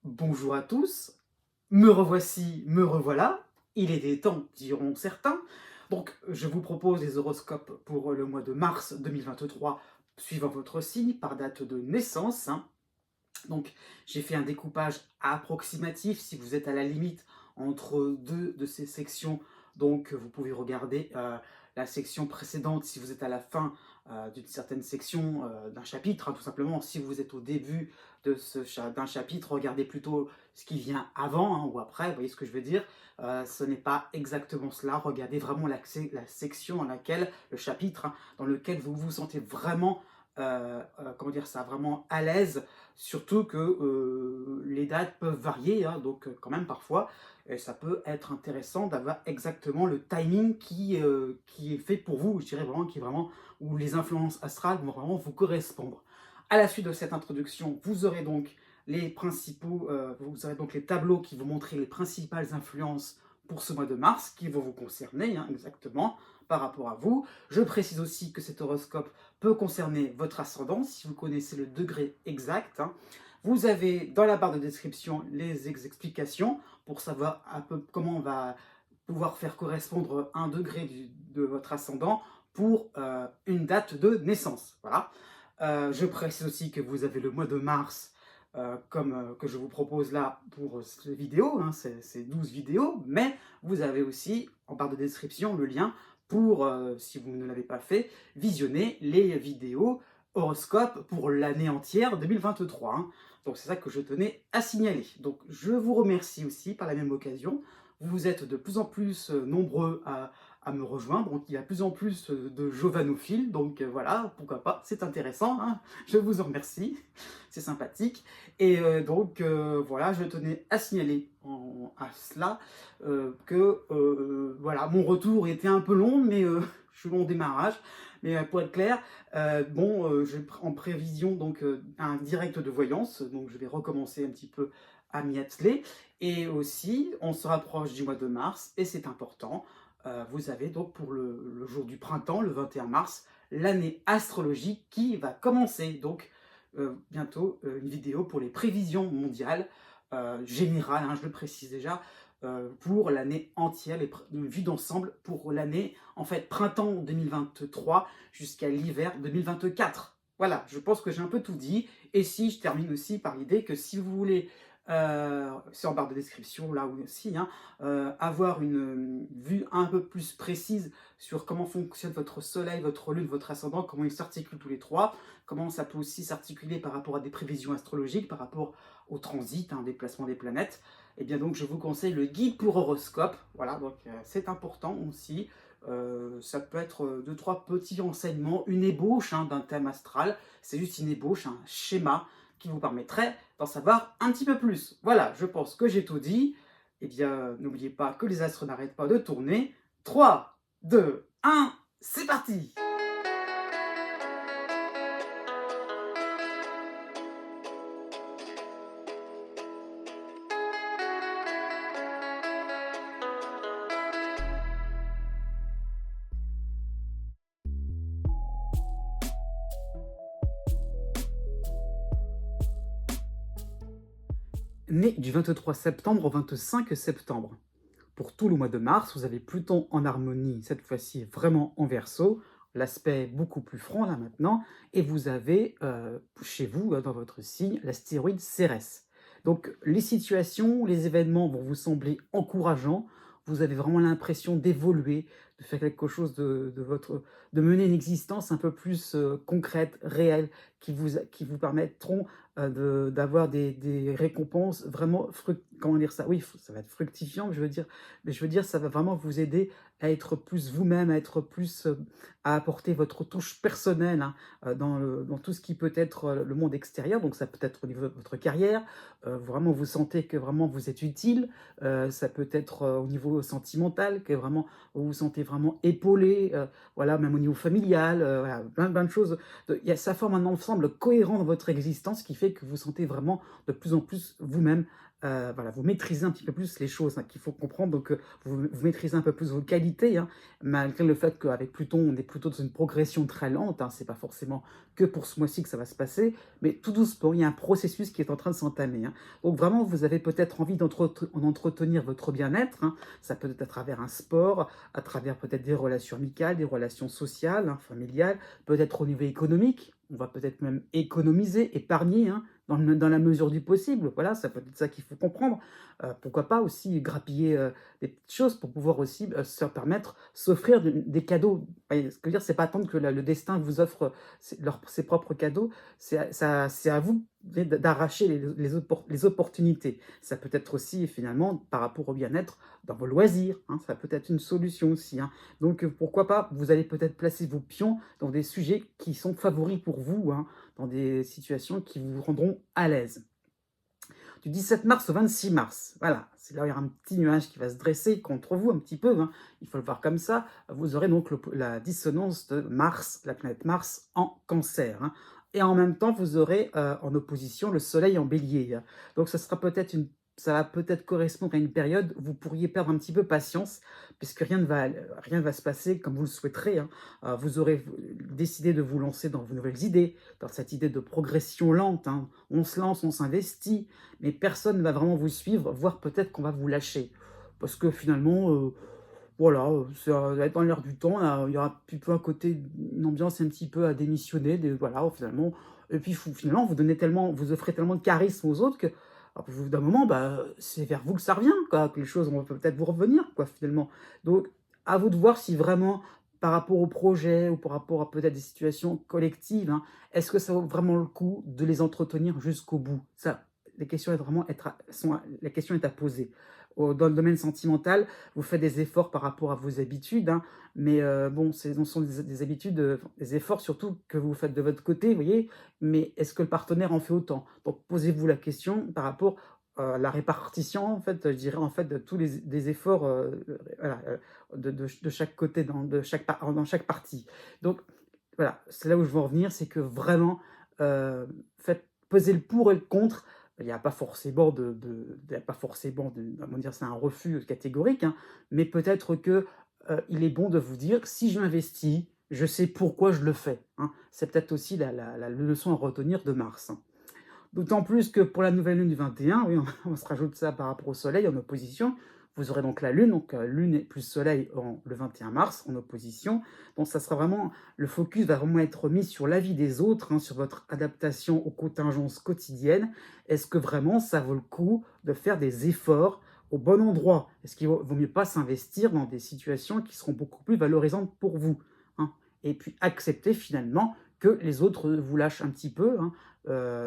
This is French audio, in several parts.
Bonjour à tous, me revoici, me revoilà, il est des temps, diront certains. Donc, je vous propose les horoscopes pour le mois de mars 2023, suivant votre signe, par date de naissance, hein. Donc, j'ai fait un découpage approximatif, si vous êtes à la limite entre deux de ces sections, donc vous pouvez regarder la section précédente si vous êtes à la fin d'une certaine section d'un chapitre, hein, tout simplement. Si vous êtes au début d'un chapitre, regardez plutôt ce qui vient avant hein, ou après, vous voyez ce que je veux dire. Ce n'est pas exactement cela, regardez vraiment la section dans laquelle, le chapitre, hein, dans lequel vous vous sentez vraiment, comment dire ça, vraiment à l'aise. Surtout que les dates peuvent varier, hein, donc quand même parfois, ça peut être intéressant d'avoir exactement le timing qui est fait pour vous, je dirais vraiment, qui est vraiment, où les influences astrales vont vraiment vous correspondre. À la suite de cette introduction, vous aurez donc vous aurez donc les tableaux qui vont montrer les principales influences pour ce mois de mars, qui vont vous concerner hein, exactement par rapport à vous. Je précise aussi que cet horoscope peut concerner votre ascendant, si vous connaissez le degré exact, hein. Vous avez dans la barre de description les explications pour savoir un peu comment on va pouvoir faire correspondre un degré de votre ascendant pour une date de naissance. Voilà. Je précise aussi que vous avez le mois de mars, comme que je vous propose là pour cette vidéo, hein, c'est 12 vidéos, mais vous avez aussi en barre de description le lien pour, si vous ne l'avez pas fait, visionner les vidéos horoscope pour l'année entière 2023. Hein. Donc c'est ça que je tenais à signaler. Donc je vous remercie aussi par la même occasion. Vous êtes de plus en plus nombreux à me rejoindre. Donc il y a de plus en plus de jovanophiles. Donc voilà, pourquoi pas, c'est intéressant. Hein. Je vous en remercie, c'est sympathique. Et donc voilà, je tenais à signaler à cela que voilà, mon retour était un peu long, mais je suis long démarrage. Mais pour être clair, je en prévision donc un direct de voyance, donc je vais recommencer un petit peu à m'y atteler. Et aussi, on se rapproche du mois de mars, et c'est important. Vous avez donc pour le jour du printemps, le 21 mars, l'année astrologique qui va commencer. Donc bientôt une vidéo pour les prévisions mondiales générales, hein, je le précise déjà, pour l'année entière, une vue d'ensemble pour l'année, en fait, printemps 2023 jusqu'à l'hiver 2024. Voilà, je pense que j'ai un peu tout dit. Et si je termine aussi par l'idée que si vous voulez, c'est en barre de description là aussi, hein, avoir une vue un peu plus précise sur comment fonctionne votre soleil, votre lune, votre ascendant, comment ils s'articulent tous les trois, comment ça peut aussi s'articuler par rapport à des prévisions astrologiques, par rapport au transit, hein, déplacement des planètes, et bien donc je vous conseille le guide pour horoscope. Voilà, donc c'est important aussi. Ça peut être deux, trois petits renseignements, une ébauche hein, d'un thème astral. C'est juste une ébauche, un schéma qui vous permettrait d'en savoir un petit peu plus. Voilà, je pense que j'ai tout dit. Eh bien, n'oubliez pas que les astres n'arrêtent pas de tourner. 3, 2, 1, c'est parti! Né du 23 septembre au 25 septembre. Pour tout le mois de mars, vous avez Pluton en harmonie, cette fois-ci vraiment en Verseau, l'aspect beaucoup plus franc là maintenant, et vous avez chez vous, dans votre signe, l'astéroïde Cérès. Donc les situations, les événements vont vous sembler encourageants, vous avez vraiment l'impression d'évoluer, de faire quelque chose de mener une existence un peu plus concrète, réelle, qui vous permettront d'avoir des récompenses vraiment, comment dire ça, oui, ça va être fructifiant, mais je veux dire, ça va vraiment vous aider à être plus vous-même, à être plus, à apporter votre touche personnelle, hein, dans tout ce qui peut être, le monde extérieur. Donc ça peut être au niveau de votre carrière, vraiment vous sentez que vraiment vous êtes utile. Ça peut être, au niveau sentimental, que vraiment vous vous sentez vraiment épaulé, voilà, même au niveau familial, voilà, plein de choses. Ça forme un ensemble cohérent dans votre existence qui fait que vous sentez vraiment de plus en plus vous-même, voilà, vous maîtrisez un petit peu plus les choses, hein, qu'il faut comprendre. Donc, vous maîtrisez un peu plus vos qualités, hein, malgré le fait qu'avec Pluton, on est plutôt dans une progression très lente, hein. C'est pas forcément que pour ce mois-ci que ça va se passer, mais tout doucement, il y a un processus qui est en train de s'entamer, hein. Donc vraiment, vous avez peut-être envie d'entretenir votre bien-être, hein. Ça peut être à travers un sport, à travers peut-être des relations amicales, des relations sociales, hein, familiales, peut-être au niveau économique. On va peut-être même économiser, épargner, hein, dans la mesure du possible. Voilà, ça peut être ça qu'il faut comprendre. Pourquoi pas aussi grappiller des petites choses pour pouvoir aussi se permettre, s'offrir des cadeaux. Vous voyez, ce que je veux dire, c'est pas attendre que le destin vous offre ses propres cadeaux. C'est à vous d'arracher les opportunités. Ça peut être aussi finalement par rapport au bien-être dans vos loisirs, hein, ça peut être une solution aussi, hein. Donc pourquoi pas, vous allez peut-être placer vos pions dans des sujets qui sont favoris pour vous, hein, dans des situations qui vous rendront à l'aise. Du 17 mars au 26 mars, voilà, c'est là où il y aura un petit nuage qui va se dresser contre vous un petit peu, hein, il faut le voir comme ça. Vous aurez donc la dissonance de Mars, la planète Mars en Cancer, hein. Et en même temps, vous aurez en opposition le Soleil en Bélier, hein. Donc ça va peut-être correspondre à une période où vous pourriez perdre un petit peu patience, puisque rien ne va se passer comme vous le souhaiterez, hein. Vous aurez décidé de vous lancer dans vos nouvelles idées, dans cette idée de progression lente, hein. On se lance, on s'investit, mais personne ne va vraiment vous suivre, voire peut-être qu'on va vous lâcher. Parce que finalement, voilà, ça va être dans l'air du temps, là, il y aura un petit peu un côté, une ambiance un petit peu à démissionner, voilà, finalement. Et puis finalement, vous offrez tellement de charisme aux autres que, au bout d'un moment, bah, c'est vers vous que ça revient, quoi, que les choses vont peut-être vous revenir, quoi, finalement. Donc, à vous de voir si vraiment, par rapport au projet ou par rapport à peut-être des situations collectives, hein, est-ce que ça vaut vraiment le coup de les entretenir jusqu'au bout? Ça, les questions est vraiment la question est à poser. Dans le domaine sentimental, vous faites des efforts par rapport à vos habitudes, hein, mais bon, ce sont des habitudes, des efforts surtout que vous faites de votre côté, vous voyez, mais est-ce que le partenaire en fait autant? Donc posez-vous la question par rapport à la répartition, en fait, je dirais, en fait, de tous des efforts, voilà, de chaque côté, dans chaque partie. Donc voilà, c'est là où je veux en venir, c'est que vraiment, faites peser le pour et le contre. Il n'y a pas forcément il y a pas forcément comment dire? C'est un refus catégorique, hein, mais peut-être que, il est bon de vous dire: «Si je m'investis, je sais pourquoi je le fais», hein. C'est peut-être aussi la leçon à retenir de Mars, hein. D'autant plus que pour la nouvelle lune du 21, oui, on se rajoute ça par rapport au soleil en opposition. Vous aurez donc la lune, donc lune et plus soleil le 21 mars en opposition. Donc ça sera vraiment, le focus va vraiment être mis sur la vie des autres, hein, sur votre adaptation aux contingences quotidiennes. Est-ce que vraiment ça vaut le coup de faire des efforts au bon endroit? Est-ce qu'il vaut mieux pas s'investir dans des situations qui seront beaucoup plus valorisantes pour vous, hein? Et puis accepter finalement que les autres vous lâchent un petit peu, hein.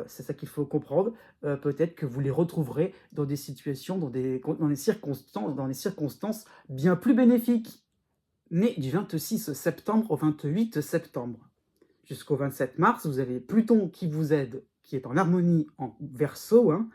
C'est ça qu'il faut comprendre. Peut-être que vous les retrouverez dans des situations, dans des circonstances bien plus bénéfiques. Né du 26 septembre au 28 septembre. Jusqu'au 27 mars, vous avez Pluton qui vous aide, qui est en harmonie en Verseau, hein.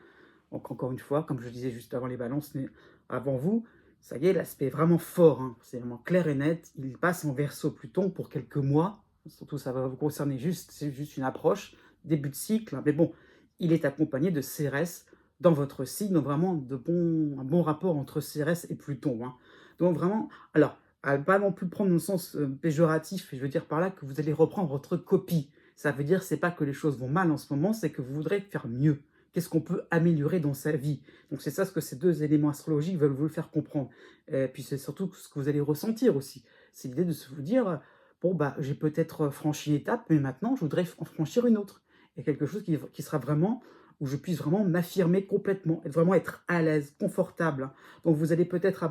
Donc encore une fois, comme je disais juste avant les balances, mais avant vous, ça y est, l'aspect est vraiment fort, hein. C'est vraiment clair et net. Il passe en Verseau Pluton pour quelques mois. Surtout, ça va vous concerner c'est juste une approche, début de cycle, hein. Mais bon, il est accompagné de Cérès dans votre signe, donc vraiment un bon rapport entre Cérès et Pluton, hein. Donc vraiment, alors, à ne pas non plus prendre dans le sens péjoratif, je veux dire par là que vous allez reprendre votre copie. Ça veut dire, c'est pas que les choses vont mal en ce moment, c'est que vous voudrez faire mieux. Qu'est-ce qu'on peut améliorer dans sa vie? Donc c'est ça ce que ces deux éléments astrologiques veulent vous faire comprendre. Et puis c'est surtout ce que vous allez ressentir aussi. C'est l'idée de se vous dire, bon bah j'ai peut-être franchi une étape, mais maintenant je voudrais en franchir une autre. Et quelque chose qui sera vraiment, où je puisse vraiment m'affirmer complètement, et vraiment être à l'aise, confortable, hein. Donc vous allez peut-être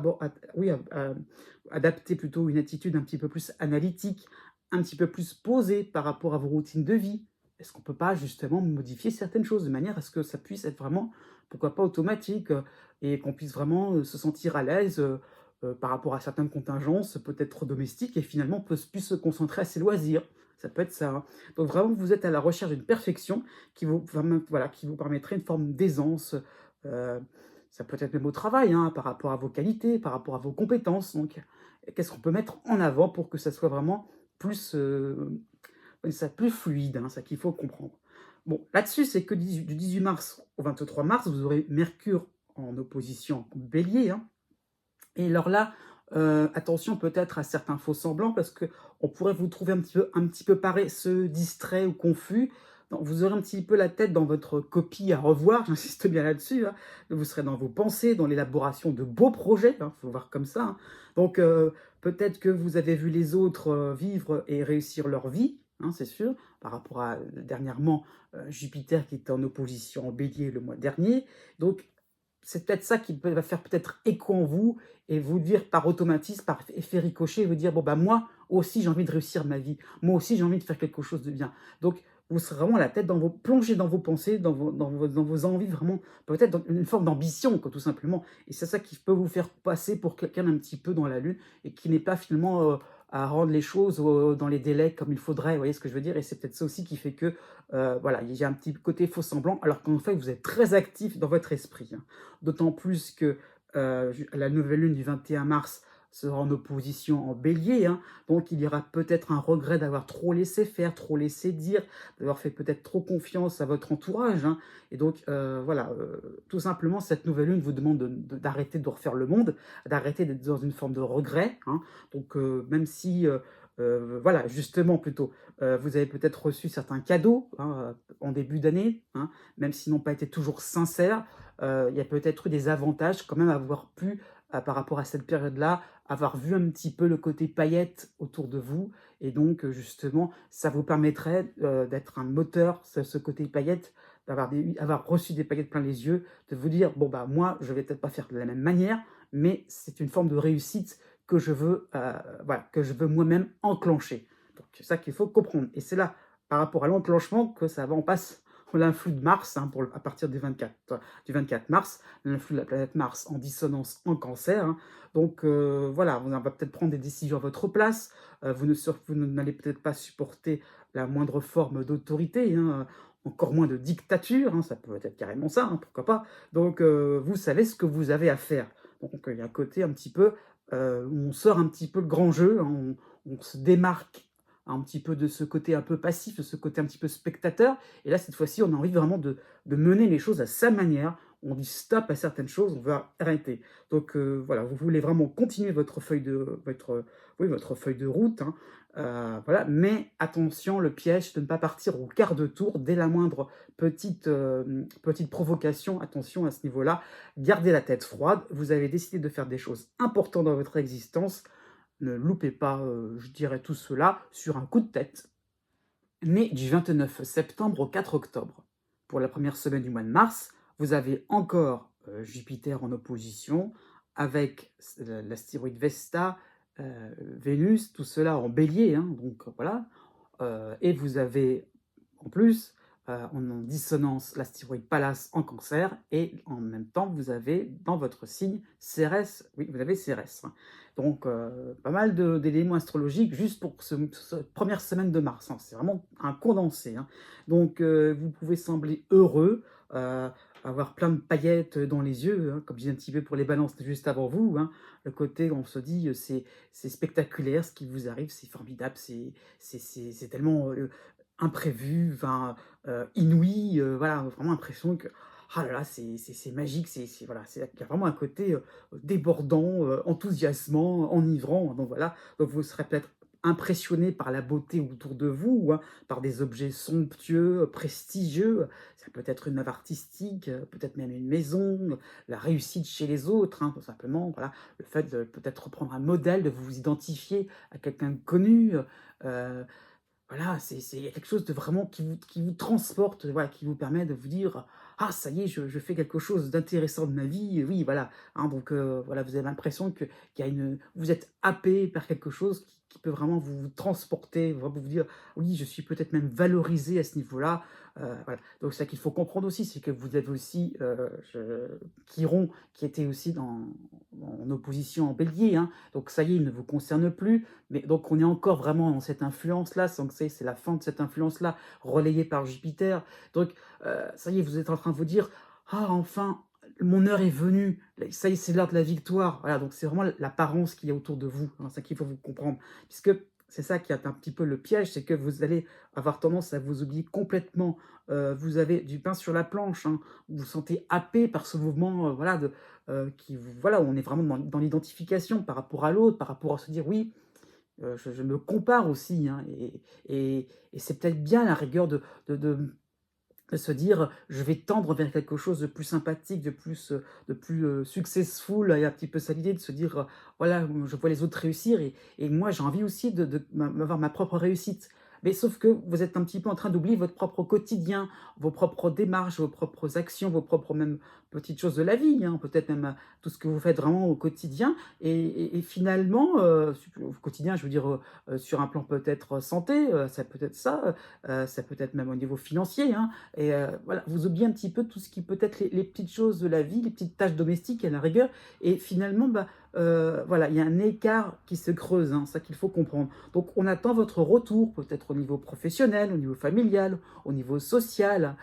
adapter plutôt une attitude un petit peu plus analytique, un petit peu plus posée par rapport à vos routines de vie. Est-ce qu'on ne peut pas justement modifier certaines choses de manière à ce que ça puisse être vraiment, pourquoi pas automatique, et qu'on puisse vraiment se sentir à l'aise par rapport à certaines contingences, peut-être domestiques, et finalement puisse se concentrer à ses loisirs. Ça peut être ça, hein. Donc vraiment, vous êtes à la recherche d'une perfection voilà, qui vous permettrait une forme d'aisance. euh, Ça peut être même au travail, hein, par rapport à vos qualités, par rapport à vos compétences. Donc, qu'est-ce qu'on peut mettre en avant pour que ça soit vraiment plus, ça plus fluide, hein, ça qu'il faut comprendre. Bon, là-dessus, c'est que du 18 mars au 23 mars, vous aurez Mercure en opposition Bélier, hein. Et alors là, attention peut-être à certains faux-semblants parce qu'on pourrait vous trouver un petit peu paresseux, distrait ou confus. Donc vous aurez un petit peu la tête dans votre copie à revoir, j'insiste bien là-dessus, hein. Vous serez dans vos pensées, dans l'élaboration de beaux projets, il faut voir comme ça, hein. Donc peut-être que vous avez vu les autres, vivre et réussir leur vie, hein, c'est sûr, par rapport à dernièrement, Jupiter qui était en opposition en Bélier le mois dernier. Donc c'est peut-être ça qui va faire peut-être écho en vous et vous dire par automatisme, par effet ricochet, vous dire: «Bon, bah, moi aussi, j'ai envie de réussir ma vie. Moi aussi, j'ai envie de faire quelque chose de bien». Donc vous serez vraiment la tête dans vos plongés dans vos pensées, dans vos envies, vraiment, peut-être dans une forme d'ambition, quoi, tout simplement. Et c'est ça qui peut vous faire passer pour quelqu'un d'un petit peu dans la lune et qui n'est pas finalement, à rendre les choses, dans les délais comme il faudrait. Vous voyez ce que je veux dire? Et c'est peut-être ça aussi qui fait que, voilà, il y a un petit côté faux semblant alors qu'en fait, vous êtes très actif dans votre esprit, hein. D'autant plus que la nouvelle lune du 21 mars sera en opposition en bélier, hein, donc il y aura peut-être un regret d'avoir trop laissé faire, trop laissé dire, d'avoir fait peut-être trop confiance à votre entourage, hein. Et donc voilà, tout simplement, cette nouvelle lune vous demande d'arrêter de refaire le monde, d'arrêter d'être dans une forme de regret, hein. Donc même si, voilà, justement plutôt, vous avez peut-être reçu certains cadeaux, hein, en début d'année, hein, même s'ils n'ont pas été toujours sincères, il y a peut-être eu des avantages quand même à avoir pu, par rapport à cette période-là, avoir vu un petit peu le côté paillettes autour de vous. Et donc justement, ça vous permettrait, d'être un moteur, ce côté paillettes, avoir reçu des paillettes plein les yeux, de vous dire: «Bon, bah, moi, je vais peut-être pas faire de la même manière, mais c'est une forme de réussite que je veux, voilà, que je veux moi-même enclencher». Donc c'est ça qu'il faut comprendre et c'est là, par rapport à l'enclenchement, que ça va on passe l'influx de Mars, hein, à partir du 24 mars, l'influx de la planète Mars en dissonance en Cancer, hein. Donc voilà, on va peut-être prendre des décisions à votre place, vous n'allez peut-être pas supporter la moindre forme d'autorité, hein, encore moins de dictature, hein, ça peut être carrément ça, hein, pourquoi pas. Donc vous savez ce que vous avez à faire. Donc il y a un côté un petit peu, où on sort un petit peu le grand jeu, hein, on se démarque un petit peu de ce côté un peu passif, de ce côté un petit peu spectateur. Et là, cette fois-ci, on a envie vraiment de mener les choses à sa manière. On dit stop à certaines choses, on va arrêter. Donc voilà, vous voulez vraiment continuer votre feuille de route, hein, voilà. Mais attention, le piège de ne pas partir au quart de tour dès la moindre petite provocation. Attention à ce niveau-là. Gardez la tête froide. Vous avez décidé de faire des choses importantes dans votre existence. Ne loupez pas, je dirais tout cela sur un coup de tête. Né du 29 septembre au 4 octobre. Pour la première semaine du mois de mars, vous avez encore Jupiter en opposition avec l'astéroïde Vesta, Vénus, tout cela en bélier, hein, donc voilà. Et vous avez en plus, en dissonance, l'astéroïde Pallas en Cancer et en même temps, vous avez dans votre signe Cérès, oui, vous avez Cérès, hein. Donc pas mal d'éléments astrologiques juste pour cette première semaine de mars, hein. C'est vraiment un condensé, hein. Donc vous pouvez sembler heureux, heu, avoir plein de paillettes dans les yeux, hein, comme je disais un petit peu pour les balances juste avant vous, hein. Le côté, on se dit, c'est spectaculaire ce qui vous arrive, c'est formidable, c'est tellement, imprévu, enfin, inouï, voilà, vraiment l'impression que, ah là là, c'est magique, voilà, il y a vraiment un côté, débordant, enthousiasmant, enivrant, donc voilà. Donc vous serez peut-être impressionné par la beauté autour de vous, hein, par des objets somptueux, prestigieux. Ça peut être une œuvre artistique, peut-être même une maison, la réussite chez les autres, hein, tout simplement, voilà. Le fait de peut-être reprendre un modèle, de vous identifier à quelqu'un de connu, voilà, il y a quelque chose de vraiment qui vous transporte, voilà, qui vous permet de vous dire: «Ah ça y est, je fais quelque chose d'intéressant de ma vie», oui voilà, hein, donc voilà, vous avez l'impression qu'il y a vous êtes happé par quelque chose qui peut vraiment vous transporter, vraiment vous dire: «Oui, je suis peut-être même valorisé à ce niveau-là», voilà. Donc c'est ça qu'il faut comprendre aussi, c'est que vous avez aussi, Chiron qui était aussi en opposition en Bélier, hein, donc ça y est, il ne vous concerne plus. Mais donc on est encore vraiment dans cette influence-là, sans que c'est la fin de cette influence-là, relayée par Jupiter. Donc ça y est, vous êtes en train de vous dire: «Ah enfin, mon heure est venue, ça y est, c'est l'heure de la victoire». Voilà, donc c'est vraiment l'apparence qu'il y a autour de vous, hein, c'est ça qu'il faut vous comprendre. Puisque c'est ça qui est un petit peu le piège, c'est que vous allez avoir tendance à vous oublier complètement. Vous avez du pain sur la planche, hein. Vous vous sentez happé par ce mouvement, voilà, qui vous voilà, où on est vraiment dans l'identification par rapport à l'autre, par rapport à se dire: «Oui, je me compare aussi», hein, et c'est peut-être bien à la rigueur de se dire: «Je vais tendre vers quelque chose de plus sympathique, de plus successful». Il y a un petit peu ça l'idée de se dire, voilà, je vois les autres réussir et moi j'ai envie aussi de m'avoir ma propre réussite. Mais sauf que vous êtes un petit peu en train d'oublier votre propre quotidien, vos propres démarches, vos propres actions, vos propres même petites choses de la vie, hein, peut-être même, tout ce que vous faites vraiment au quotidien et finalement, au quotidien, je veux dire, sur un plan peut-être santé, ça peut être ça peut être même au niveau financier, hein, et voilà, vous oubliez un petit peu tout ce qui peut être les petites choses de la vie, les petites tâches domestiques à la rigueur et finalement, bah, voilà, il y a un écart qui se creuse, hein, ça qu'il faut comprendre. Donc on attend votre retour, peut-être au niveau professionnel, au niveau familial, au niveau social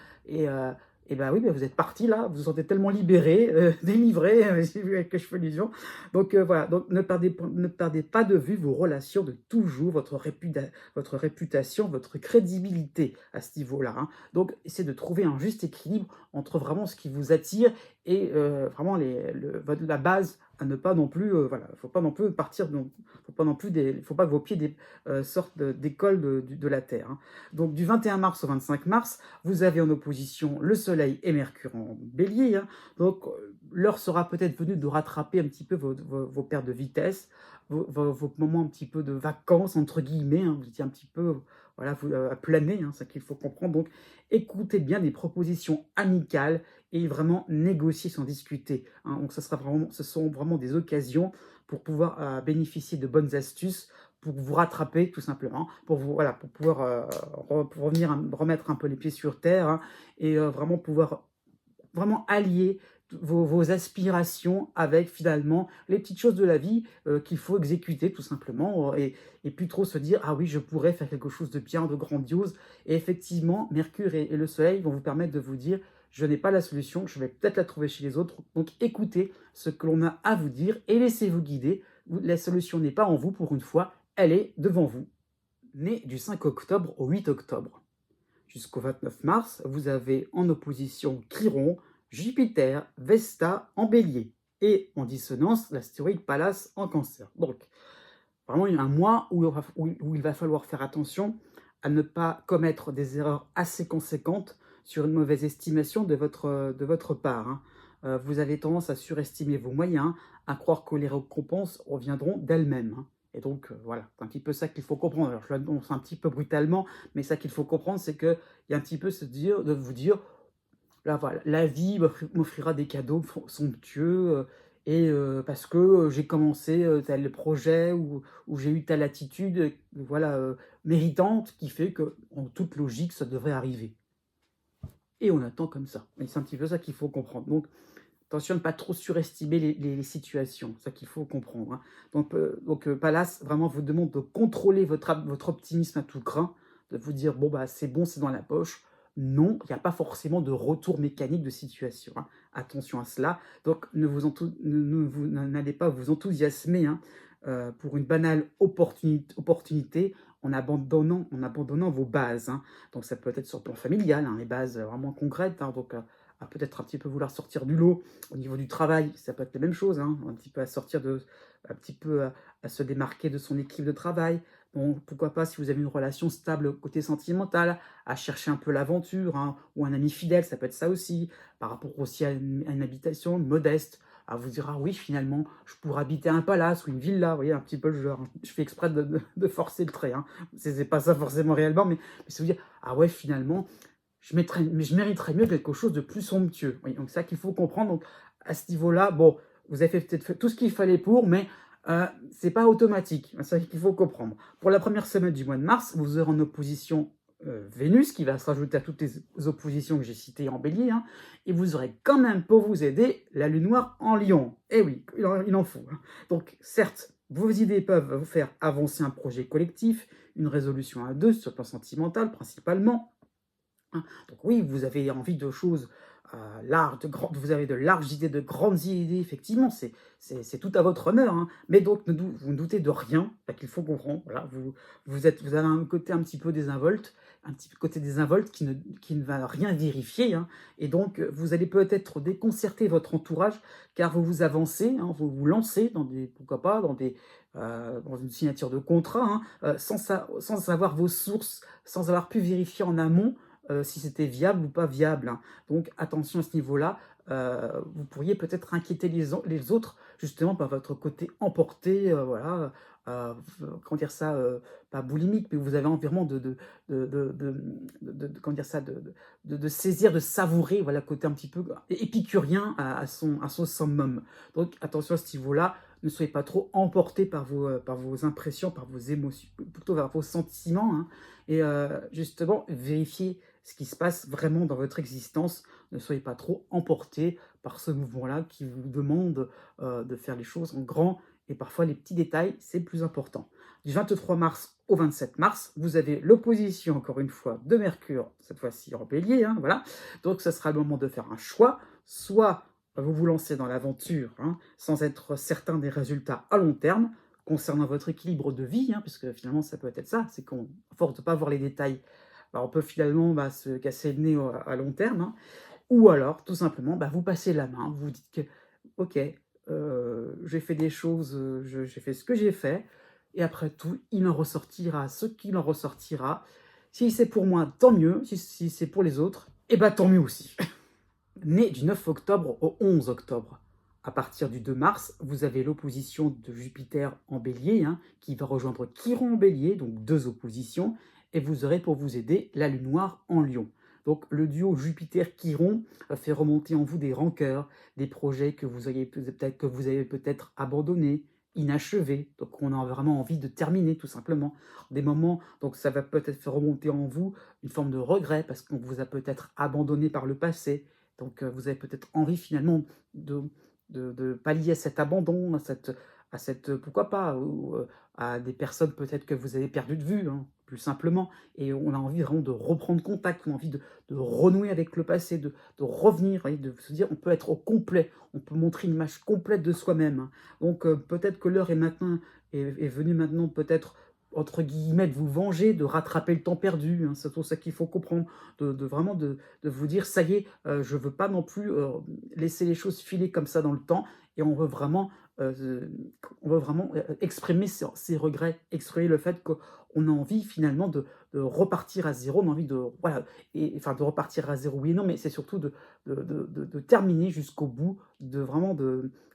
et bah, oui, bah, vous êtes parti là, vous vous sentez tellement libéré, délivré, j'ai vu avec les cheveux illusion. Donc voilà, donc ne perdez pas de vue vos relations de toujours, votre réputation, votre crédibilité à ce niveau-là, hein. Donc, essayez de trouver un juste équilibre entre vraiment ce qui vous attire et vraiment la base à ne pas non plus, voilà, faut pas non plus partir, faut pas non plus faut pas que vos pieds sortent d'école de la terre, hein. Donc, du 21 mars au 25 mars, vous avez en opposition le Soleil et Mercure en Bélier, hein. Donc, l'heure sera peut-être venue de rattraper un petit peu vos pertes de vitesse, vos moments un petit peu de «vacances» entre guillemets, hein. Vous étiez un petit peu, voilà, à planer, hein, c'est ça qu'il faut comprendre. Donc, écoutez bien des propositions amicales et vraiment négocier sans discuter, hein. Donc, ce sont vraiment des occasions pour pouvoir bénéficier de bonnes astuces, pour vous rattraper tout simplement, voilà, pour pouvoir pour revenir, remettre un peu les pieds sur terre, hein, et vraiment pouvoir vraiment allier vos aspirations avec finalement les petites choses de la vie qu'il faut exécuter tout simplement et plus trop se dire ah oui je pourrais faire quelque chose de bien, de grandiose et effectivement Mercure et le Soleil vont vous permettre de vous dire je n'ai pas la solution, je vais peut-être la trouver chez les autres, donc écoutez ce que l'on a à vous dire et laissez-vous guider. La solution n'est pas en vous pour une fois, elle est devant vous. Né du 5 octobre au 8 octobre. Jusqu'au 29 mars, vous avez en opposition Chiron, Jupiter, Vesta en Bélier et en dissonance l'astéroïde Pallas en Cancer. Donc, vraiment, il y a un mois où il va falloir faire attention à ne pas commettre des erreurs assez conséquentes sur une mauvaise estimation de votre part, hein. Vous avez tendance à surestimer vos moyens, à croire que les récompenses reviendront d'elles-mêmes, hein. Et donc, voilà, c'est un petit peu ça qu'il faut comprendre. Alors, je l'annonce un petit peu brutalement, mais ça qu'il faut comprendre, c'est qu'il y a un petit peu de vous dire là, voilà, la vie m'offrira des cadeaux somptueux, et parce que, j'ai commencé, tel projet ou j'ai eu telle attitude, voilà, méritante qui fait que, en toute logique, ça devrait arriver et on attend comme ça et c'est un petit peu ça qu'il faut comprendre. Donc attention à ne pas trop surestimer les situations, c'est ça qu'il faut comprendre, hein. Donc Pallas vraiment vous demande de contrôler votre optimisme à tout crin, de vous dire: «Bon, bah, c'est bon, c'est dans la poche». Non, il n'y a pas forcément de retour mécanique de situation, hein. Attention à cela. Donc n'allez pas vous enthousiasmer, hein, pour une banale opportunité en abandonnant vos bases, hein. Donc ça peut être sur le plan familial, hein, les bases, vraiment concrètes, hein, donc à peut-être un petit peu vouloir sortir du lot. Au niveau du travail, ça peut être la même chose, hein, un petit peu un petit peu à se démarquer de son équipe de travail. Bon, pourquoi pas, si vous avez une relation stable côté sentimental, à chercher un peu l'aventure, hein, ou un ami fidèle, ça peut être ça aussi. Par rapport aussi à une habitation modeste, à vous dire: «Ah oui, finalement, je pourrais habiter un palace ou une villa», vous voyez, un petit peu le genre, hein. Je fais exprès de forcer le trait, hein. C'est pas ça forcément réellement, mais c'est vous dire: «Ah ouais, finalement, je mériterais mieux quelque chose de plus somptueux». Oui, donc c'est ça qu'il faut comprendre. Donc à ce niveau-là, bon, vous avez peut-être fait tout ce qu'il fallait pour, mais c'est pas automatique. C'est ça qu'il faut comprendre. Pour la première semaine du mois de mars, vous aurez en opposition Vénus, qui va se rajouter à toutes les oppositions que j'ai citées en bélier, hein, et vous aurez quand même, pour vous aider, la lune noire en lion. Eh oui, il en faut, hein. Donc certes, vos idées peuvent vous faire avancer un projet collectif, une résolution à deux sur le plan sentimental principalement, hein. Donc oui, vous avez envie de choses vous avez de larges idées, de grandes idées, effectivement, c'est tout à votre honneur, hein. Mais donc, vous ne doutez de rien, là, qu'il faut comprendre. Voilà, vous avez un côté un petit peu désinvolte, un petit côté désinvolte qui ne va rien vérifier, hein. Et donc, vous allez peut-être déconcerter votre entourage, car vous avancez, hein, vous vous lancez dans des, pourquoi pas, dans une signature de contrat, hein, sans savoir vos sources, sans avoir pu vérifier en amont si c'était viable ou pas viable, hein. Donc attention à ce niveau-là, vous pourriez peut-être inquiéter les autres justement par votre côté emporté, voilà, comment dire ça? Pas boulimique, mais vous avez envie vraiment comment dire ça? De saisir, de savourer, voilà, le côté un petit peu épicurien à son summum. Donc attention à ce niveau-là, ne soyez pas trop emportés par vos impressions, par vos émotions, plutôt par vos sentiments, hein. Et justement, vérifiez ce qui se passe vraiment dans votre existence. Ne soyez pas trop emportés par ce mouvement-là qui vous demande de faire les choses en grand, et parfois les petits détails, c'est le plus important. Du 23 mars au 27 mars, vous avez l'opposition, encore une fois, de Mercure, cette fois-ci en Bélier, hein, voilà. Donc, ce sera le moment de faire un choix. Soit vous vous lancez dans l'aventure, hein, sans être certain des résultats à long terme, concernant votre équilibre de vie, hein, puisque finalement, ça peut être ça, c'est qu'à force de ne pas voir les détails, bah, on peut finalement se casser le nez à long terme, hein. Ou alors, tout simplement, vous passez la main, vous vous dites que, ok, j'ai fait des choses, j'ai fait ce que j'ai fait, et après tout, il en ressortira ce qu'il en ressortira. Si c'est pour moi, tant mieux. Si c'est pour les autres, eh ben tant mieux aussi. Né du 9 octobre au 11 octobre. À partir du 2 mars, vous avez l'opposition de Jupiter en Bélier, hein, qui va rejoindre Chiron en Bélier, donc deux oppositions, et vous aurez pour vous aider la Lune noire en Lion. Donc le duo Jupiter-Chiron fait remonter en vous des rancœurs, des projets que vous avez peut-être abandonnés, inachevés, donc on a vraiment envie de terminer tout simplement. Des moments, donc ça va peut-être faire remonter en vous une forme de regret parce qu'on vous a peut-être abandonné par le passé. Donc, vous avez peut-être envie finalement de pallier à cet abandon, pourquoi pas, ou, à des personnes peut-être que vous avez perdues de vue, hein, plus simplement. Et on a envie vraiment de reprendre contact, on a envie de renouer avec le passé, de revenir et de se dire: «On peut être au complet, on peut montrer une image complète de soi-même», hein. Donc, peut-être que l'heure est venue maintenant peut-être, entre guillemets, «de vous venger», de rattraper le temps perdu, hein. C'est tout ça qu'il faut comprendre, vraiment de vous dire: «Ça y est, je veux pas non plus, laisser les choses filer comme ça dans le temps», et heu, on veut vraiment, exprimer ses regrets, exprimer le fait qu'on a envie finalement de repartir à zéro. On a envie de, voilà, et enfin de repartir à zéro, oui et non, mais c'est surtout de terminer jusqu'au bout,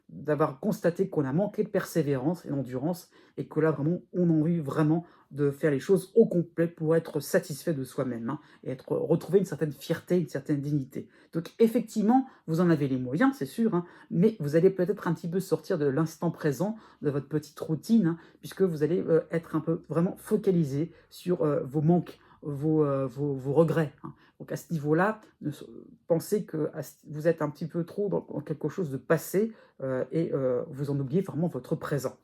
d'avoir constaté qu'on a manqué de persévérance et d'endurance, et que là vraiment, on a envie vraiment de faire les choses au complet pour être satisfait de soi-même, hein, et retrouver une certaine fierté, une certaine dignité. Donc effectivement, vous en avez les moyens, c'est sûr, hein, mais vous allez peut-être un petit peu sortir de l'instant présent, de votre petite routine, hein, puisque vous allez être un peu vraiment focalisé sur vos manques, vos regrets, hein. Donc à ce niveau-là, pensez que vous êtes un petit peu trop dans quelque chose de passé, et vous en oubliez vraiment votre présent.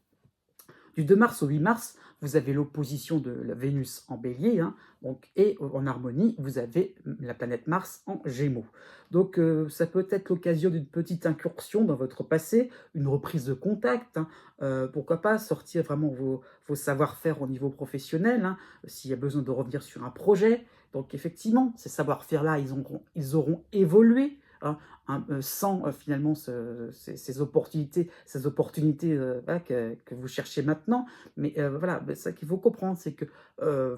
Du 2 mars au 8 mars, vous avez l'opposition de la Vénus en Bélier, hein, donc, et en harmonie, vous avez la planète Mars en Gémeaux. Donc, ça peut être l'occasion d'une petite incursion dans votre passé, une reprise de contact, hein, pourquoi pas sortir vraiment vos savoir-faire au niveau professionnel, hein, s'il y a besoin de revenir sur un projet. Donc, effectivement, ces savoir-faire-là, ils auront évolué, hein, sans finalement ces opportunités voilà, que vous cherchez maintenant. Mais voilà, ça qu'il faut comprendre, c'est que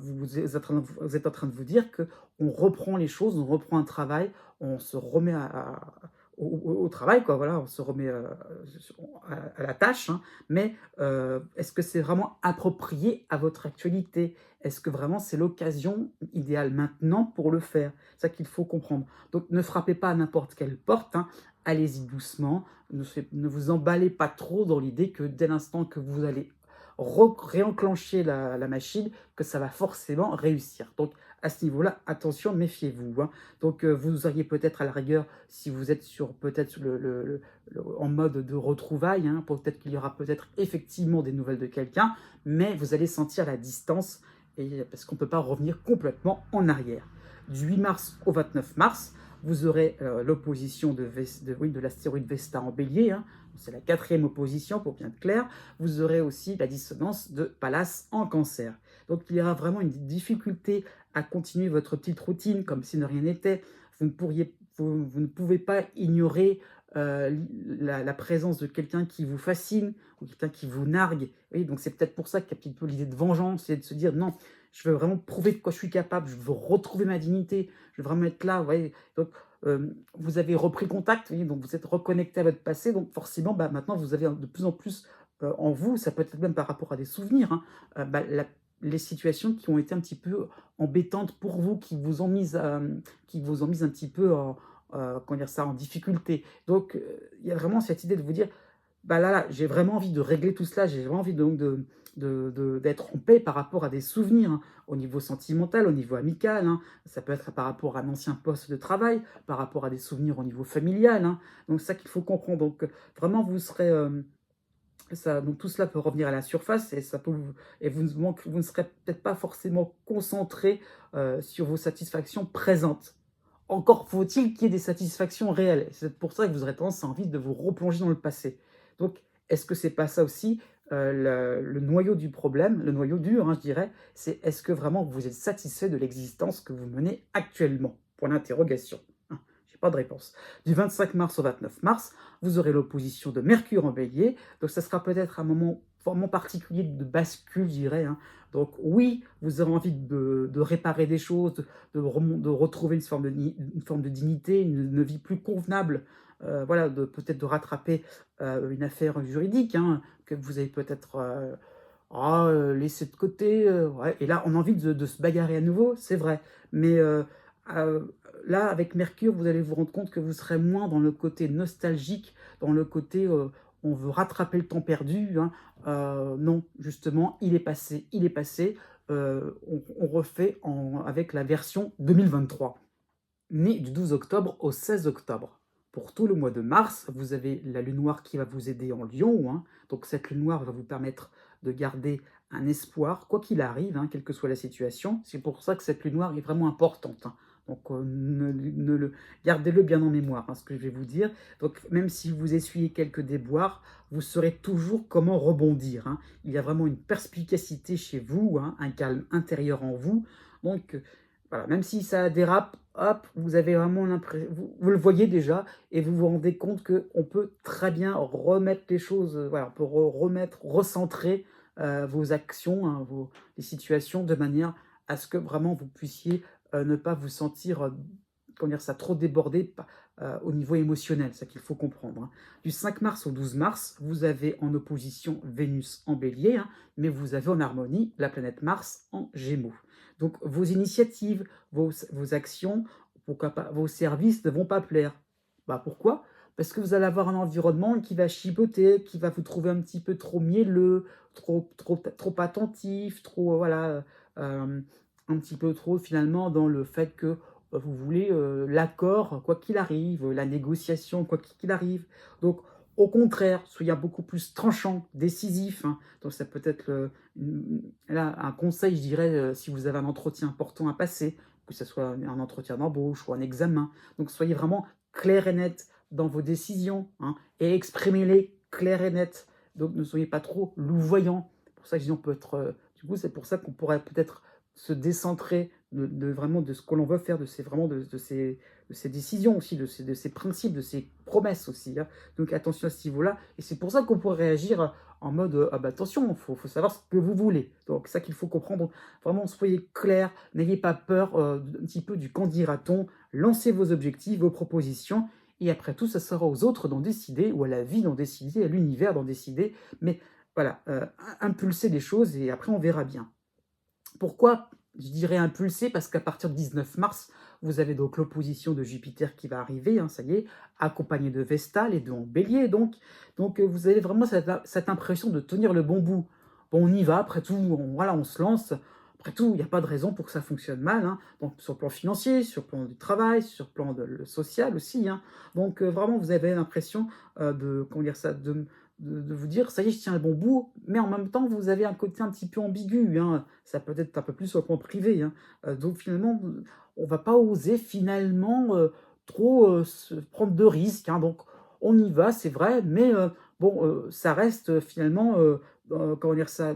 vous êtes en train de vous dire qu'on reprend les choses, on reprend un travail, on se remet au travail, quoi, voilà, on se remet à la tâche, hein. Mais est-ce que c'est vraiment approprié à votre actualité? Est-ce que vraiment c'est l'occasion idéale maintenant pour le faire? C'est ça qu'il faut comprendre. Donc ne frappez pas à n'importe quelle porte, hein. Allez-y doucement, ne vous emballez pas trop dans l'idée que dès l'instant que vous allez réenclencher la machine, que ça va forcément réussir. Donc à ce niveau-là, attention, méfiez-vous, hein. Donc vous auriez peut-être à la rigueur, si vous êtes peut-être en mode de retrouvailles, hein, peut-être qu'il y aura peut-être effectivement des nouvelles de quelqu'un, mais vous allez sentir la distance, parce qu'on ne peut pas revenir complètement en arrière. Du 8 mars au 29 mars, vous aurez l'opposition de l'astéroïde Vesta en bélier, hein, c'est la 4e opposition pour bien être clair. Vous aurez aussi la dissonance de Pallas en cancer. Donc il y aura vraiment une difficulté à continuer votre petite routine comme si de rien n'était. Vous ne pouvez pas ignorer la présence de quelqu'un qui vous fascine ou quelqu'un qui vous nargue. Oui, donc c'est peut-être pour ça qu'il y a un petit peu l'idée de vengeance, c'est de se dire non, je veux vraiment prouver de quoi je suis capable, je veux retrouver ma dignité, je veux vraiment être là. Ouais. Donc vous avez repris contact, oui, donc vous êtes reconnecté à votre passé, donc forcément maintenant vous avez de plus en plus en vous, ça peut être même par rapport à des souvenirs, hein, les situations qui ont été un petit peu embêtantes pour vous, qui vous ont mis un petit peu comment dire ça, en difficulté. Donc, il y a vraiment cette idée de vous dire, là, j'ai vraiment envie de régler tout cela, j'ai vraiment envie d'être en paix par rapport à des souvenirs, hein, au niveau sentimental, au niveau amical, hein. Ça peut être par rapport à un ancien poste de travail, par rapport à des souvenirs au niveau familial, hein. Donc, c'est ça qu'il faut comprendre. Donc, vraiment, vous serez... donc tout cela peut revenir à la surface et, vous ne serez peut-être pas forcément concentré sur vos satisfactions présentes. Encore faut-il qu'il y ait des satisfactions réelles. C'est pour ça que vous aurez tendance à envie de vous replonger dans le passé. Donc, est-ce que c'est pas ça aussi le noyau du problème, le noyau dur, hein, je dirais, c'est est-ce que vraiment vous êtes satisfait de l'existence que vous menez actuellement? Point d'interrogation. Hein, j'ai pas de réponse. Du 25 mars au 29 mars, vous aurez l'opposition de Mercure en bélier. Donc, ça sera peut-être un moment vraiment particulier de bascule, je dirais, hein. Donc, oui, vous aurez envie de réparer des choses, de retrouver une forme de dignité, une vie plus convenable, voilà, peut-être de rattraper une affaire juridique, hein, que vous avez peut-être laissé de côté. Ouais. Et là, on a envie de se bagarrer à nouveau, c'est vrai. Mais là, avec Mercure, vous allez vous rendre compte que vous serez moins dans le côté nostalgique, dans le côté on veut rattraper le temps perdu, hein. Non, justement, il est passé, il est passé. On refait avec la version 2023, née du 12 octobre au 16 octobre. Pour tout le mois de mars, vous avez la lune noire qui va vous aider en lion, hein. Donc cette lune noire va vous permettre de garder un espoir, quoi qu'il arrive, hein, quelle que soit la situation. C'est pour ça que cette lune noire est vraiment importante, hein. Donc gardez-le bien en mémoire, hein, ce que je vais vous dire. Donc même si vous essuyez quelques déboires, vous saurez toujours comment rebondir, hein. Il y a vraiment une perspicacité chez vous, hein, un calme intérieur en vous. Donc voilà, même si ça dérape, hop, vous avez vraiment l'impression, vous le voyez déjà, et vous vous rendez compte qu'on peut très bien remettre les choses, voilà, on peut recentrer vos actions, hein, les situations, de manière à ce que vraiment vous puissiez ne pas vous sentir, comment dire ça, trop débordé au niveau émotionnel, c'est ça qu'il faut comprendre, hein. Du 5 mars au 12 mars, vous avez en opposition Vénus en bélier, hein, mais vous avez en harmonie la planète Mars en gémeaux. Donc vos initiatives, vos actions, pourquoi pas, vos services ne vont pas plaire. Pourquoi? Parce que vous allez avoir un environnement qui va chipoter, qui va vous trouver un petit peu trop mielleux, trop attentif, trop, voilà, un petit peu trop finalement dans le fait que vous voulez l'accord, quoi qu'il arrive, la négociation, quoi qu'il arrive. Donc, au contraire, soyez beaucoup plus tranchant, décisif, hein. Donc, ça peut être là, un conseil, je dirais, si vous avez un entretien important à passer, que ce soit un entretien d'embauche ou un examen. Donc, soyez vraiment clair et net dans vos décisions, hein, et exprimez-les clair et net. Donc, ne soyez pas trop louvoyant. Pour ça que je dis, on peut être, du coup, c'est pour ça qu'on pourrait peut-être se décentrer vraiment de ce que l'on veut faire, de ces décisions aussi, de ces principes, de ces promesses aussi, hein. Donc attention à ce niveau-là. Et c'est pour ça qu'on pourrait réagir en mode attention, il faut savoir ce que vous voulez. Donc c'est ça qu'il faut comprendre. Donc, vraiment, soyez clair, n'ayez pas peur un petit peu du quand dira-t-on. Lancez vos objectifs, vos propositions. Et après tout, ça sera aux autres d'en décider, ou à la vie d'en décider, à l'univers d'en décider. Mais voilà, impulser les choses et après on verra bien. Pourquoi je dirais impulser? Parce qu'à partir du 19 mars, vous avez donc l'opposition de Jupiter qui va arriver, hein, ça y est, accompagné de Vesta, les deux en bélier. Donc vous avez vraiment cette impression de tenir le bon bout. Bon, on y va, après tout, voilà, on se lance. Après tout, il n'y a pas de raison pour que ça fonctionne mal, hein. Donc, sur le plan financier, sur le plan du travail, sur le plan le social aussi, hein. Donc vraiment, vous avez l'impression comment dire ça, de vous dire, ça y est, je tiens le bon bout, mais en même temps, vous avez un côté un petit peu ambigu, hein. Ça peut être un peu plus sur le plan privé, hein. Donc finalement, on va pas oser finalement trop, se prendre de risques, hein. Donc on y va, c'est vrai, mais bon, ça reste finalement, comment dire ça?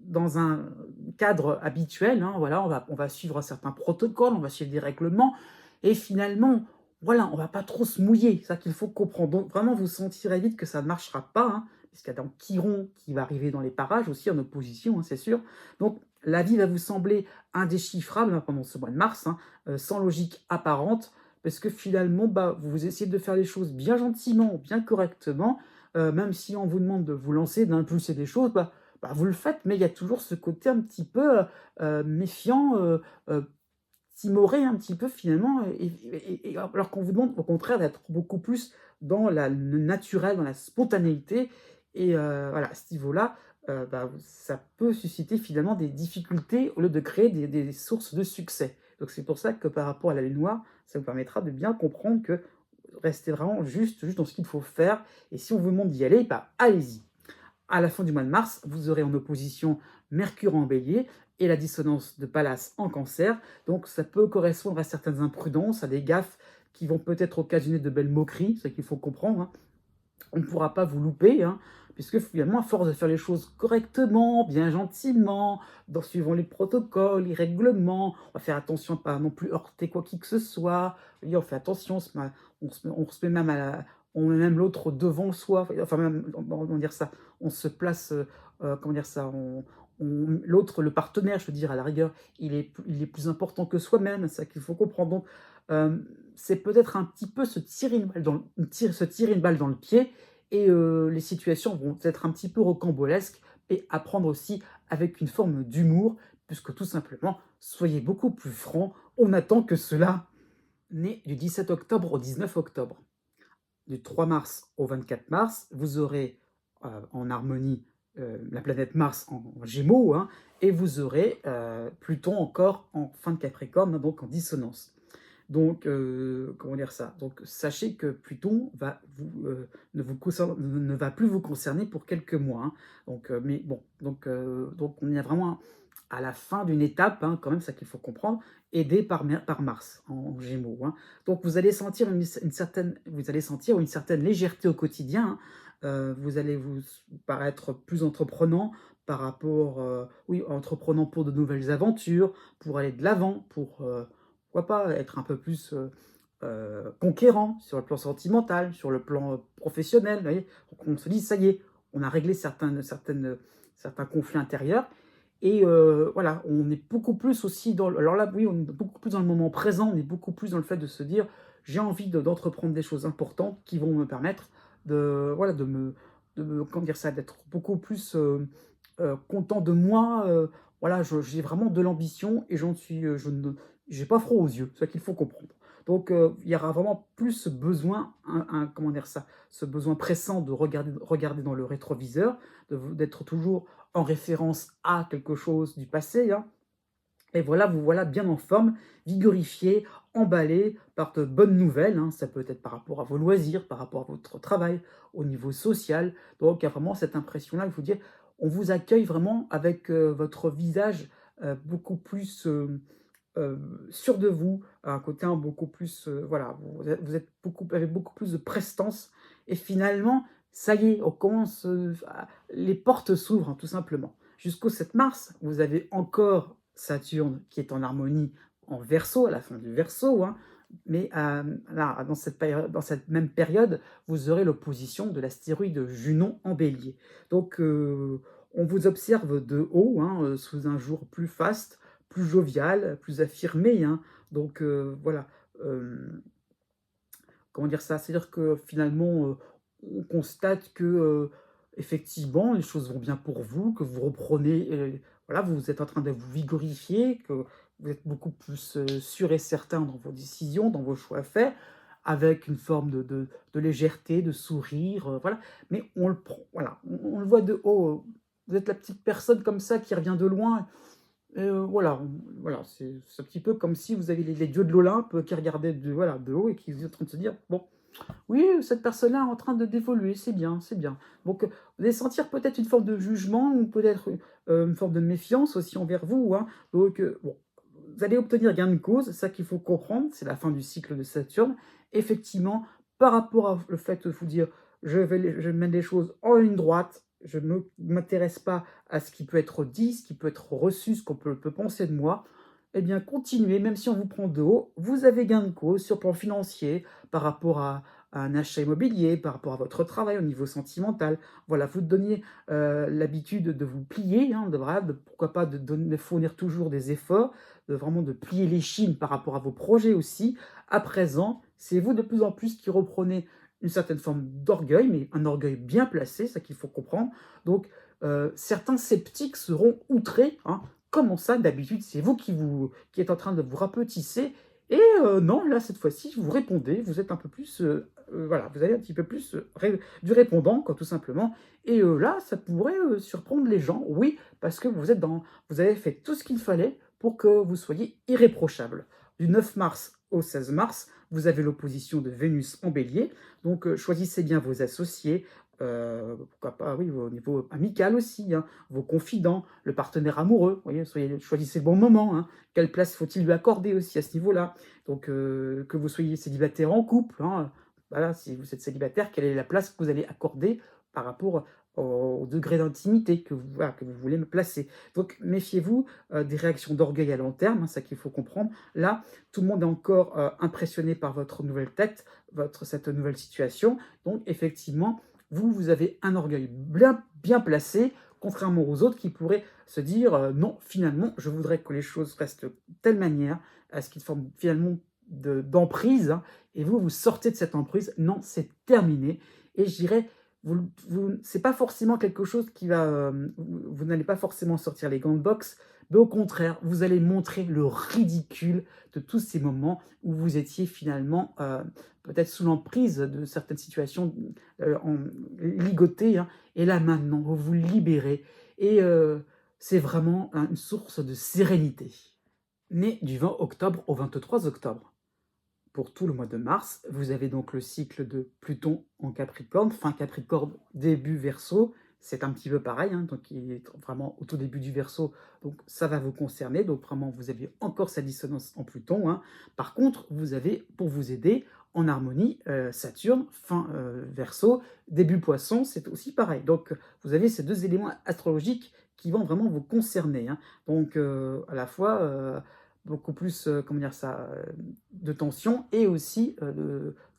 Dans un cadre habituel, hein, voilà, on va suivre certains protocoles, on va suivre des règlements et finalement, voilà, on va pas trop se mouiller. C'est ça qu'il faut comprendre. Donc vraiment, vous sentirez vite que ça ne marchera pas, hein, puisqu'il y a donc Chiron qui va arriver dans les parages aussi en opposition, hein, c'est sûr. Donc la vie va vous sembler indéchiffrable, hein, pendant ce mois de mars, hein, sans logique apparente, parce que finalement, bah, vous essayez de faire les choses bien gentiment, bien correctement, même si on vous demande de vous lancer, d'impulser des choses, bah, vous le faites, mais il y a toujours ce côté un petit peu, méfiant, heu, timoré un petit peu finalement et alors qu'on vous demande au contraire d'être beaucoup plus dans le naturel, dans la spontanéité et voilà, à ce niveau-là, bah, ça peut susciter finalement des difficultés au lieu de créer des sources de succès. Donc c'est pour ça que par rapport à la lune noire, ça vous permettra de bien comprendre que restez vraiment juste dans ce qu'il faut faire et si on vous demande d'y aller, bah, allez-y. À la fin du mois de mars, vous aurez en opposition Mercure en bélier et la dissonance de Pallas en cancer. Donc ça peut correspondre à certaines imprudences, à des gaffes qui vont peut-être occasionner de belles moqueries, c'est ce qu'il faut comprendre, hein. On ne pourra pas vous louper, hein, puisque finalement, à force de faire les choses correctement, bien gentiment, suivant les protocoles, les règlements, on va faire attention à pas non plus heurter quoi qui que ce soit. On fait attention, on se met même on met même l'autre devant soi, enfin même, comment dire ça, on se place, comment dire ça, l'autre, le partenaire, je veux dire, à la rigueur, il est plus important que soi-même, c'est ça qu'il faut comprendre. Donc, c'est peut-être un petit peu se tirer une balle dans le pied et les situations vont être un petit peu rocambolesques et à prendre aussi avec une forme d'humour, puisque tout simplement, soyez beaucoup plus francs, on attend que cela naît du 17 octobre au 19 octobre. Du 3 mars au 24 mars, vous aurez en harmonie la planète Mars en Gémeaux, hein, et vous aurez Pluton encore en fin de Capricorne, hein, donc en dissonance. Donc, comment dire ça? Donc, sachez que Pluton ne va plus vous concerner pour quelques mois, hein. Donc, mais bon, donc on est vraiment à la fin d'une étape, hein, quand même, ça qu'il faut comprendre, aidé par Mars en Gémeaux, hein. Donc, vous allez sentir une certaine légèreté au quotidien, hein. Vous allez vous paraître plus entreprenant par rapport, oui, entreprenant pour de nouvelles aventures, pour aller de l'avant, pourquoi pas être un peu plus conquérant sur le plan sentimental, sur le plan professionnel, vous voyez? Donc on se dit: «Ça y est, on a réglé certains conflits intérieurs» et voilà, on est beaucoup plus aussi alors là, oui, on est beaucoup plus dans le moment présent, on est beaucoup plus dans le fait de se dire: «J'ai envie d'entreprendre des choses importantes qui vont me permettre voilà, comment dire ça? D'être beaucoup plus, content de moi, voilà, j'ai vraiment de l'ambition et je ne j'ai pas froid aux yeux, c'est ça qu'il faut comprendre. Donc, il y aura vraiment plus ce besoin, comment dire ça? Ce besoin pressant de regarder dans le rétroviseur, d'être toujours en référence à quelque chose du passé, hein. Et voilà, vous voilà bien en forme, vigorifié, emballé par de bonnes nouvelles, hein. Ça peut être par rapport à vos loisirs, par rapport à votre travail, au niveau social. Donc il y a vraiment cette impression-là, il faut dire, on vous accueille vraiment avec, votre visage, beaucoup plus, sûr de vous, un côté beaucoup plus, voilà, vous êtes avec beaucoup plus de prestance et finalement, ça y est, on commence, les portes s'ouvrent, hein, tout simplement. Jusqu'au 7 mars, vous avez encore Saturne qui est en harmonie en Verseau, à la fin du Verseau, hein, mais là, dans cette même période, vous aurez l'opposition de l'astéroïde Junon en Bélier. Donc, on vous observe de haut, hein, sous un jour plus faste, plus jovial, plus affirmé, hein. Donc, voilà, hem, comment dire ça? C'est-à-dire que finalement, on constate que, effectivement, les choses vont bien pour vous, que vous reprenez, voilà, vous êtes en train de vous vigorifier, que vous êtes beaucoup plus, sûr et certain dans vos décisions, dans vos choix faits, avec une forme de légèreté, de sourire, voilà. Mais on le prend voilà, on le voit de haut, vous êtes la petite personne comme ça qui revient de loin. Voilà, voilà, c'est un petit peu comme si vous avez les dieux de l'Olympe, qui regardaient de haut et qui étaient en train de se dire: «Bon, oui, cette personne-là est en train d'évoluer, c'est bien, c'est bien». Donc, vous allez sentir peut-être une forme de jugement ou peut-être, une forme de méfiance aussi envers vous, hein. Donc, bon, vous allez obtenir gain de cause, c'est ça qu'il faut comprendre, c'est la fin du cycle de Saturne. Effectivement, par rapport à le fait de vous dire: je mène les choses en ligne droite, je ne m'intéresse pas à ce qui peut être dit, ce qui peut être reçu, ce qu'on peut penser de moi», eh bien continuez, même si on vous prend de haut, vous avez gain de cause sur le plan financier, par rapport à un achat immobilier, par rapport à votre travail au niveau sentimental. Voilà, vous donniez l'habitude de vous plier, hein, voilà, pourquoi pas de fournir toujours des efforts, de plier les chines par rapport à vos projets aussi. À présent, c'est vous de plus en plus qui reprenez une certaine forme d'orgueil, mais un orgueil bien placé, c'est ça qu'il faut comprendre. Donc, certains sceptiques seront outrés, hein. Comment ça, d'habitude, c'est vous qui êtes en train de vous rapetisser et non, là, cette fois-ci, vous répondez, vous êtes un peu plus, voilà, vous avez un petit peu plus, du répondant, quoi, tout simplement. Et là, ça pourrait, surprendre les gens. Oui, parce que vous avez fait tout ce qu'il fallait pour que vous soyez irréprochable. Du 9 mars au 16 mars, vous avez l'opposition de Vénus en Bélier, donc choisissez bien vos associés, pourquoi pas, oui, au niveau amical aussi, hein, vos confidents, le partenaire amoureux, vous voyez? Choisissez le bon moment, hein. Quelle place faut-il lui accorder aussi à ce niveau-là? Donc que vous soyez célibataire en couple, hein, voilà, si vous êtes célibataire, quelle est la place que vous allez accorder par rapport au degré d'intimité que vous, voilà, que vous voulez me placer. Donc méfiez-vous des réactions d'orgueil à long terme, hein, c'est ça qu'il faut comprendre. Là, tout le monde est encore impressionné par votre nouvelle tête, cette nouvelle situation. Donc effectivement, vous avez un orgueil bien placé, contrairement aux autres qui pourraient se dire non, finalement, je voudrais que les choses restent de telle manière à ce qu'ils forment finalement d'emprise, hein, et vous sortez de cette emprise. Non, c'est terminé. Et je dirais, c'est pas forcément quelque chose qui va. Vous n'allez pas forcément sortir les gants de boxe, mais au contraire, vous allez montrer le ridicule de tous ces moments où vous étiez finalement peut-être sous l'emprise de certaines situations ligotées, hein, et là maintenant, vous vous libérez et c'est vraiment une source de sérénité. Né du 20 octobre au 23 octobre. Pour tout le mois de mars, vous avez donc le cycle de Pluton en Capricorne, fin Capricorne, début Verseau. C'est un petit peu pareil, hein, donc il est vraiment au tout début du Verseau, donc ça va vous concerner. Donc vraiment, vous avez encore sa dissonance en Pluton, hein. Par contre, vous avez, pour vous aider, en harmonie, Saturne, fin Verseau, début Poisson, c'est aussi pareil. Donc vous avez ces deux éléments astrologiques qui vont vraiment vous concerner, hein. Donc à la fois beaucoup plus, comment dire ça, de tension et aussi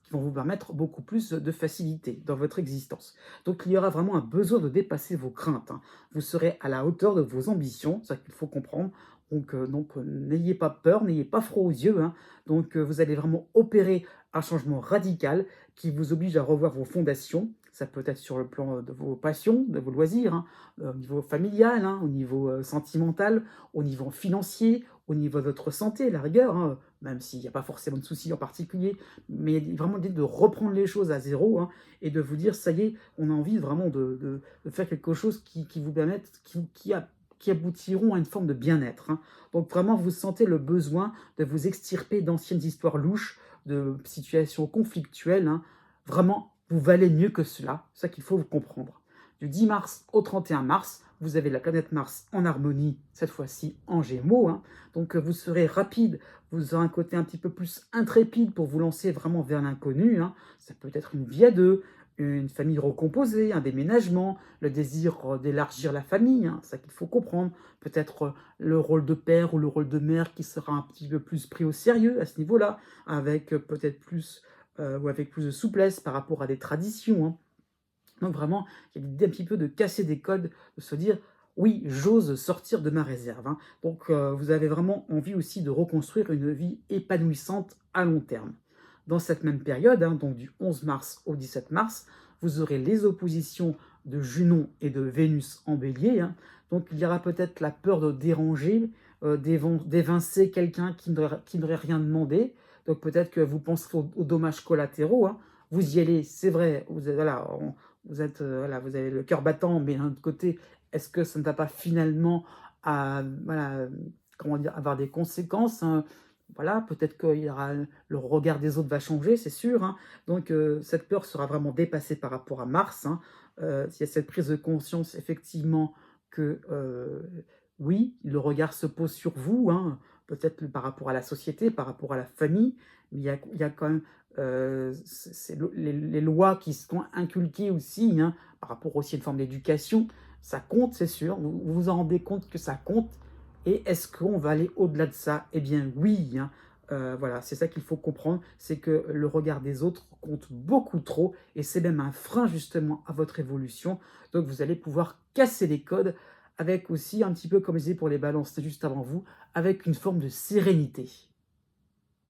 qui vont vous permettre beaucoup plus de facilité dans votre existence. Donc il y aura vraiment un besoin de dépasser vos craintes, hein. Vous serez à la hauteur de vos ambitions, c'est ça qu'il faut comprendre. Donc n'ayez pas peur, n'ayez pas froid aux yeux, hein. Donc vous allez vraiment opérer un changement radical qui vous oblige à revoir vos fondations. Ça peut être sur le plan de vos passions, de vos loisirs, hein, au niveau familial, hein, au niveau sentimental, au niveau financier, au niveau de votre santé, à la rigueur, hein, même s'il n'y a pas forcément de soucis en particulier, mais il y a vraiment l'idée de reprendre les choses à zéro, hein, et de vous dire, ça y est, on a envie vraiment de faire quelque chose qui vous permette, qui aboutiront à une forme de bien-être, hein. Donc vraiment, vous sentez le besoin de vous extirper d'anciennes histoires louches, de situations conflictuelles, hein. Vraiment, vous valez mieux que cela, c'est ça qu'il faut vous comprendre. Du 10 mars au 31 mars, vous avez la planète Mars en harmonie, cette fois-ci en Gémeaux, hein. Donc vous serez rapide, vous aurez un côté un petit peu plus intrépide pour vous lancer vraiment vers l'inconnu, hein. Ça peut être une vie à deux, une famille recomposée, un déménagement, le désir d'élargir la famille, hein, c'est ça qu'il faut comprendre. Peut-être le rôle de père ou le rôle de mère qui sera un petit peu plus pris au sérieux à ce niveau-là, avec peut-être plus ou avec plus de souplesse par rapport à des traditions, hein. Donc vraiment, il y a l'idée un petit peu de casser des codes, de se dire: «Oui, j'ose sortir de ma réserve», hein. Donc vous avez vraiment envie aussi de reconstruire une vie épanouissante à long terme. Dans cette même période, hein, donc du 11 mars au 17 mars, vous aurez les oppositions de Junon et de Vénus en Bélier, hein. Donc il y aura peut-être la peur de déranger, d'évincer quelqu'un qui n'aurait rien demandé. Donc peut-être que vous penserez aux dommages collatéraux, hein. Vous y allez, c'est vrai, voilà, voilà, vous avez le cœur battant, mais d'un autre côté, est-ce que ça ne va pas finalement voilà, comment dire, avoir des conséquences, hein? Voilà, peut-être que le regard des autres va changer, c'est sûr, hein. Donc cette peur sera vraiment dépassée par rapport à Mars, hein. Il y a cette prise de conscience effectivement que oui, le regard se pose sur vous, hein. peut-être par rapport à la société, par rapport à la famille, mais il y a quand même, c'est les lois qui sont inculquées aussi, hein, par rapport aussi à une forme d'éducation. Ça compte, c'est sûr, vous vous en rendez compte que ça compte et est-ce qu'on va aller au-delà de ça? Eh bien oui, hein, voilà, c'est ça qu'il faut comprendre, c'est que le regard des autres compte beaucoup trop et c'est même un frein justement à votre évolution. Donc vous allez pouvoir casser les codes avec aussi un petit peu, comme je disais pour les balances juste avant vous, avec une forme de sérénité.